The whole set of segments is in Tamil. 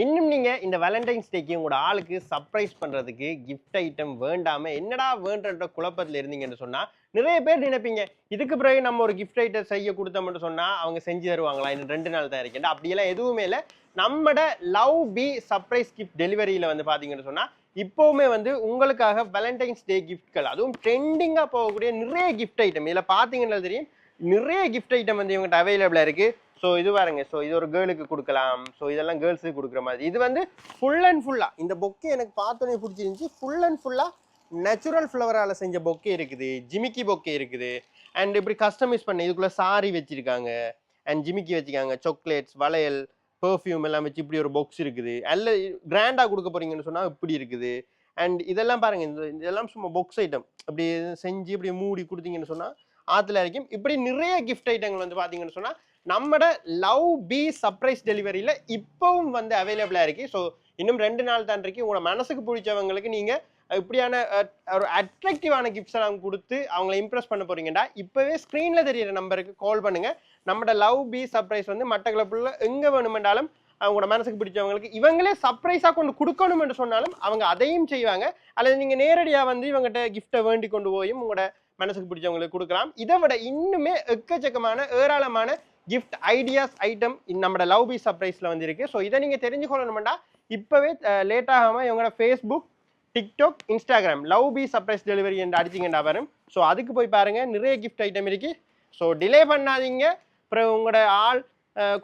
இன்னும் நீங்க இந்த வேலண்டைன்ஸ் டேக்கு உங்களோட ஆளுக்கு சர்ப்ரைஸ் பண்றதுக்கு கிஃப்ட் ஐட்டம் வேண்டாம என்னடா வேண்டன்ற குழப்பத்துல இருந்தீங்கன்னு சொன்னா நிறைய பேர் நினைப்பீங்க இதுக்கு பிறகு நம்ம ஒரு கிஃப்ட் ஐட்டம் செய்ய கொடுத்தோம்னு சொன்னா அவங்க செஞ்சு தருவாங்களா இன்னும் 2 நாள் தான் இருக்கேன் அப்படியெல்லாம் எதுவுமே இல்லை. நம்மட லவ் பி சர்ப்ரைஸ் கிஃப்ட் டெலிவரியில வந்து பாத்தீங்கன்னு சொன்னா இப்பவுமே வந்து உங்களுக்காக வேலண்டைன்ஸ் டே கிஃப்ட்கள் அதுவும் ட்ரெண்டிங்கா போகக்கூடிய நிறைய கிஃப்ட் ஐட்டம் இதுல பாத்தீங்கன்னா தெரியும் நிறைய கிஃப்ட் ஐட்டம் வந்து இவங்ககிட்ட அவைலபிளா இருக்கு. ஸோ இது பாருங்க, ஸோ இது ஒரு கேர்ளுக்கு கொடுக்கலாம். ஸோ இதெல்லாம் கேர்ள்ஸுக்கு கொடுக்குற மாதிரி இது வந்து ஃபுல் அண்ட் ஃபுல்லாக இந்த பொக்கே எனக்கு பார்த்தோன்னே பிடிச்சிருந்துச்சி. ஃபுல் அண்ட் ஃபுல்லாக நேச்சுரல் ஃப்ளவரால் செஞ்ச பொக்கே இருக்குது, ஜிமிக்கி பொக்கே இருக்குது. அண்ட் இப்படி கஸ்டமைஸ் பண்ண இதுக்குள்ளே சாரி வச்சிருக்காங்க அண்ட் ஜிமிக்கி வச்சுருக்காங்க, சாக்லேட்ஸ், வளையல், பெர்ஃப்யூம் எல்லாம் வச்சு இப்படி ஒரு பாக்ஸ் இருக்குது. அல்ல கிராண்டாக கொடுக்க போறீங்கன்னு சொன்னால் இப்படி இருக்குது. அண்ட் இதெல்லாம் பாருங்க, இதெல்லாம் சும்மா பாக்ஸ் ஐட்டம் இப்படி செஞ்சு இப்படி மூடி கொடுத்தீங்கன்னு சொன்னால் ஆற்றுல இருக்கும். இப்படி நிறைய கிஃப்ட் ஐட்டங்கள் வந்து பார்த்தீங்கன்னு சொன்னால் நம்மட லவ் பி சர்ப்ரைஸ் டெலிவரியில இப்பவும் வந்து அவைலபிளா இருக்கு. ஸோ இன்னும் 2 நாள் தான் இருக்கு. உங்களோட மனசுக்கு பிடிச்சவங்களுக்கு நீங்க இப்படியான ஒரு அட்ராக்டிவான கிஃப்ட்ஸ் எல்லாம் கொடுத்து அவங்களை இம்ப்ரெஸ் பண்ண போறீங்கடா இப்பவே ஸ்கிரீன்ல தெரியிற நம்பருக்கு கால் பண்ணுங்க. நம்மட லவ் பி சர்ப்ரைஸ் வந்து மட்டக்களப்புல எங்க வேணுமென்றாலும் அவங்களோட மனசுக்கு பிடிச்சவங்களுக்கு இவங்களே சர்ப்ரைஸா கொண்டு கொடுக்கணும் என்று சொன்னாலும் அவங்க அதையும் செய்வாங்க. அல்லது நீங்க நேரடியா வந்து இவங்ககிட்ட கிஃப்டை வேண்டி கொண்டு போயும் உங்களோட மனசுக்கு பிடிச்சவங்களுக்கு கொடுக்கலாம். இதை விட இன்னுமே எக்கச்சக்கமான ஏராளமான கிஃப்ட் ஐடியாஸ் ஐட்டம் நம்ம லவ் பி சர்ப்ரைஸ்ல வந்து இருக்கு. ஸோ இதை நீங்க தெரிஞ்சுக்கொள்ளணும்டா இப்பவே லேட் ஆகாம இவங்களோட Facebook, TikTok, Instagram love B surprise delivery என்று அடிச்சிங்கண்டா வரும். ஸோ அதுக்கு போய் பாருங்க, நிறைய கிஃப்ட் ஐட்டம் இருக்கு. ஸோ டிலே பண்ணாதீங்க. அப்புறம் உங்களோட ஆள்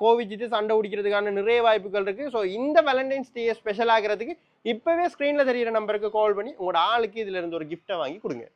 கோவிச்சிட்டு சண்டை பிடிக்கிறதுக்கான நிறைய வாய்ப்புகள் இருக்கு. ஸோ இந்த வேலண்டைன்ஸ் டே ஸ்பெஷல் ஆகிறதுக்கு இப்பவே ஸ்கிரீன்ல தெரியிற நம்பருக்கு கால் பண்ணி உங்களோட ஆளுக்கு இதுல இருந்து ஒரு கிஃப்டை வாங்கி கொடுங்க.